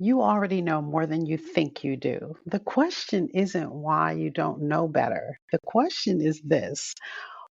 You already know more than you think you do. The question isn't why you don't know better. The question is this: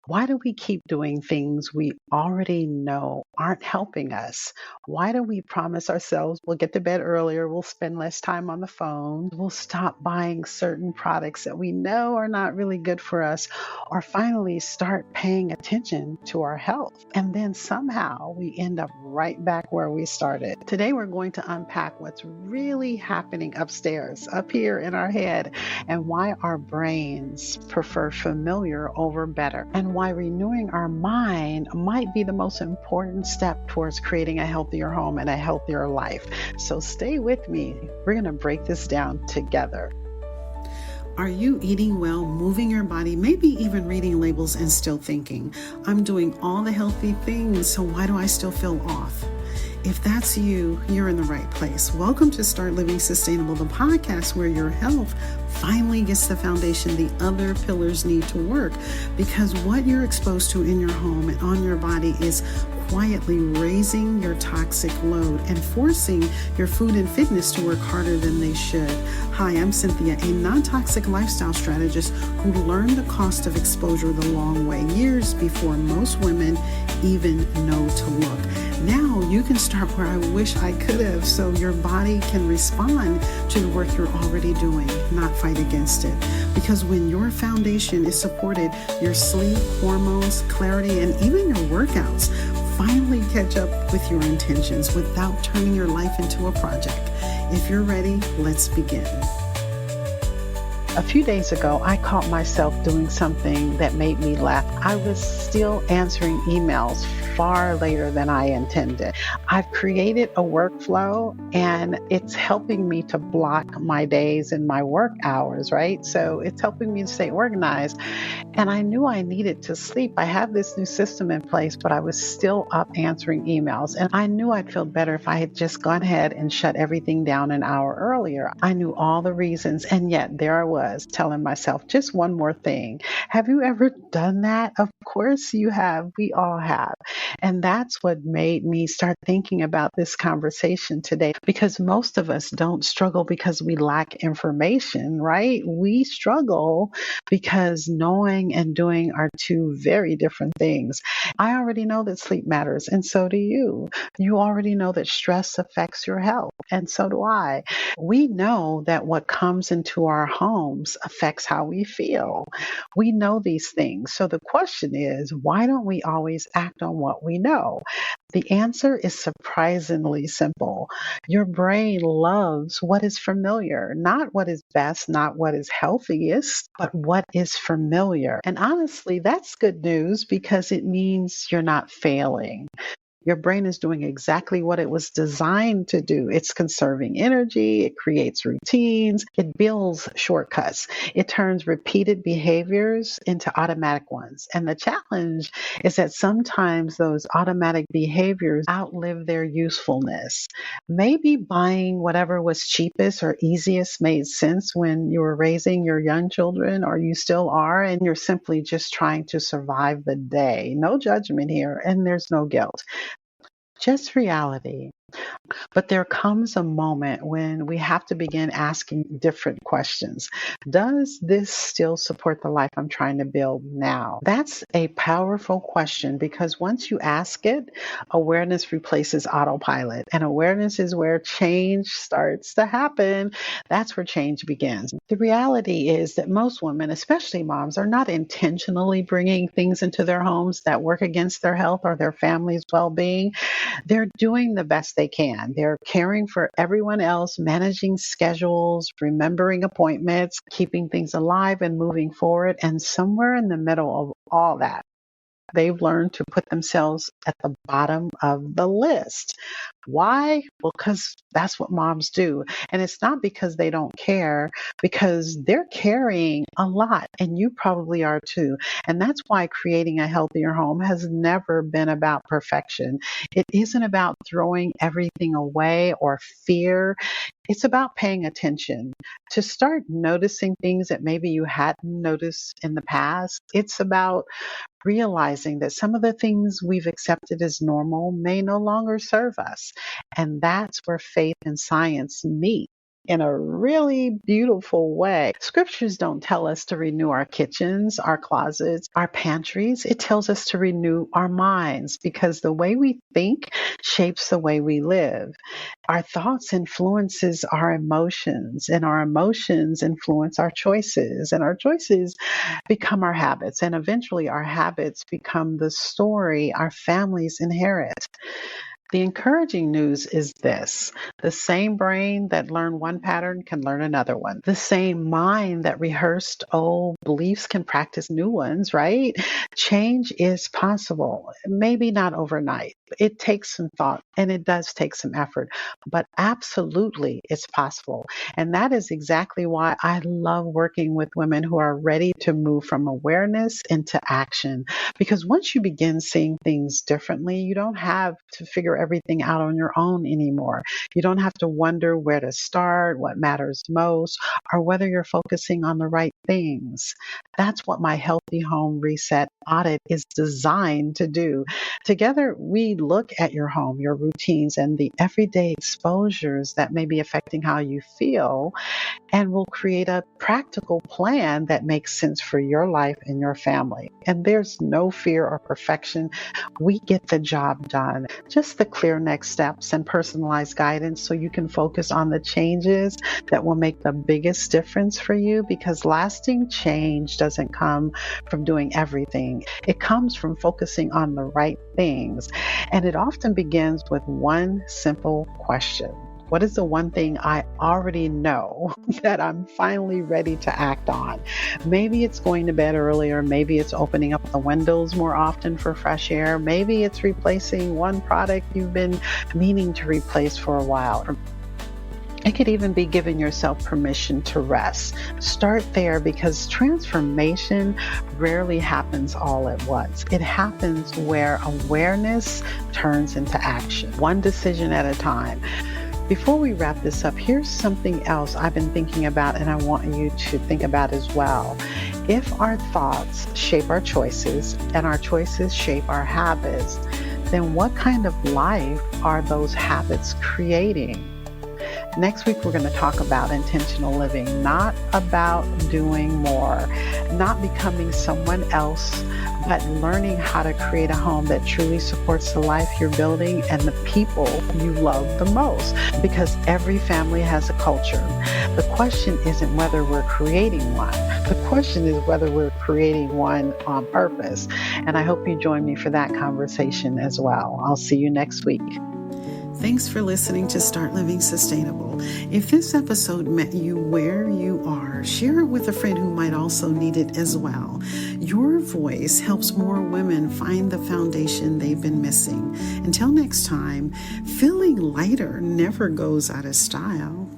why do we keep doing things we already know aren't helping us? Why do we promise ourselves we'll get to bed earlier, we'll spend less time on the phone, we'll stop buying certain products that we know are not really good for us, or finally start paying attention to our health? And then somehow we end up right back where we started. Today, we're going to unpack what's really happening upstairs, up here in our head, and why our brains prefer familiar over better, and why renewing our mind might be the most important step towards creating a healthier home and a healthier life. So stay with me. We're going to break this down together. Are you eating well, moving your body, maybe even reading labels and still thinking, I'm doing all the healthy things, so why do I still feel off? If that's you, you're in the right place. Welcome to Start Living Sustainable, the podcast where your health finally gets the foundation the other pillars need to work. Because what you're exposed to in your home and on your body is quietly raising your toxic load and forcing your food and fitness to work harder than they should. Hi, I'm Cynthia, a non-toxic lifestyle strategist who learned the cost of exposure the long way, years before most women even know to look. Now you can start where I wish I could have, so your body can respond to the work you're already doing, not fight against it. Because when your foundation is supported, your sleep, hormones, clarity, and even your workouts finally catch up with your intentions without turning your life into a project. If you're ready, let's begin. A few days ago, I caught myself doing something that made me laugh. I was still answering emails far later than I intended. I've created a workflow and it's helping me to block my days and my work hours, right? So it's helping me to stay organized. And I knew I needed to sleep. I have this new system in place, but I was still up answering emails. And I knew I'd feel better if I had just gone ahead and shut everything down an hour earlier. I knew all the reasons. And yet there I was telling myself just one more thing. Have you ever done that? Of course you have. We all have. And that's what made me start thinking about this conversation today, because most of us don't struggle because we lack information, right? We struggle because knowing and doing are two very different things. I already know that sleep matters, and so do you. You already know that stress affects your health, and so do I. We know that what comes into our homes affects how we feel. We know these things. So the question is, why don't we always act on what we know? The answer is surprisingly simple. Your brain loves what is familiar, not what is best, not what is healthiest, but what is familiar. And honestly, that's good news because it means you're not failing. Your brain is doing exactly what it was designed to do. It's conserving energy, it creates routines, it builds shortcuts, it turns repeated behaviors into automatic ones. And the challenge is that sometimes those automatic behaviors outlive their usefulness. Maybe buying whatever was cheapest or easiest made sense when you were raising your young children, or you still are, and you're simply just trying to survive the day. No judgment here, and there's no guilt, just reality. But there comes a moment when we have to begin asking different questions. Does this still support the life I'm trying to build now? That's a powerful question, because once you ask it, awareness replaces autopilot. And awareness is where change starts to happen. That's where change begins. The reality is that most women, especially moms, are not intentionally bringing things into their homes that work against their health or their family's well being. They're doing the best they can. They're caring for everyone else, managing schedules, remembering appointments, keeping things alive and moving forward. And somewhere in the middle of all that, they've learned to put themselves at the bottom of the list. Why? Well, because that's what moms do. And it's not because they don't care, because they're carrying a lot, and you probably are too. And that's why creating a healthier home has never been about perfection. It isn't about throwing everything away or fear. It's about paying attention to start noticing things that maybe you hadn't noticed in the past. It's about realizing that some of the things we've accepted as normal may no longer serve us. And that's where faith and science meet in a really beautiful way. Scriptures don't tell us to renew our kitchens, our closets, our pantries. It tells us to renew our minds because the way we think shapes the way we live. Our thoughts influences our emotions, and our emotions influence our choices, and our choices become our habits, and eventually our habits become the story our families inherit. The encouraging news is this: the same brain that learned one pattern can learn another one. The same mind that rehearsed old beliefs can practice new ones, right? Change is possible. Maybe not overnight. It takes some thought and it does take some effort, but absolutely it's possible. And that is exactly why I love working with women who are ready to move from awareness into action. Because once you begin seeing things differently, you don't have to figure everything out on your own anymore. You don't have to wonder where to start, what matters most, or whether you're focusing on the right things. That's what my Healthy Home Reset audit is designed to do. Together, we look at your home, your routines, and the everyday exposures that may be affecting how you feel, and we'll create a practical plan that makes sense for your life and your family. And there's no fear or perfection. We get the job done. Just the clear next steps and personalized guidance so you can focus on the changes that will make the biggest difference for you, because lasting change doesn't come from doing everything. It comes from focusing on the right things. And it often begins with one simple question: what is the one thing I already know that I'm finally ready to act on? Maybe it's going to bed earlier. Maybe it's opening up the windows more often for fresh air. Maybe it's replacing one product you've been meaning to replace for a while. It could even be giving yourself permission to rest. Start there, because transformation rarely happens all at once. It happens where awareness turns into action, one decision at a time. Before we wrap this up, here's something else I've been thinking about, and I want you to think about as well. If our thoughts shape our choices and our choices shape our habits, then what kind of life are those habits creating? Next week, we're going to talk about intentional living, not about doing more, not becoming someone else, but learning how to create a home that truly supports the life you're building and the people you love the most. Because every family has a culture. The question isn't whether we're creating one. The question is whether we're creating one on purpose. And I hope you join me for that conversation as well. I'll see you next week. Thanks for listening to Start Living Sustainable. If this episode met you where you are, share it with a friend who might also need it as well. Your voice helps more women find the foundation they've been missing. Until next time, feeling lighter never goes out of style.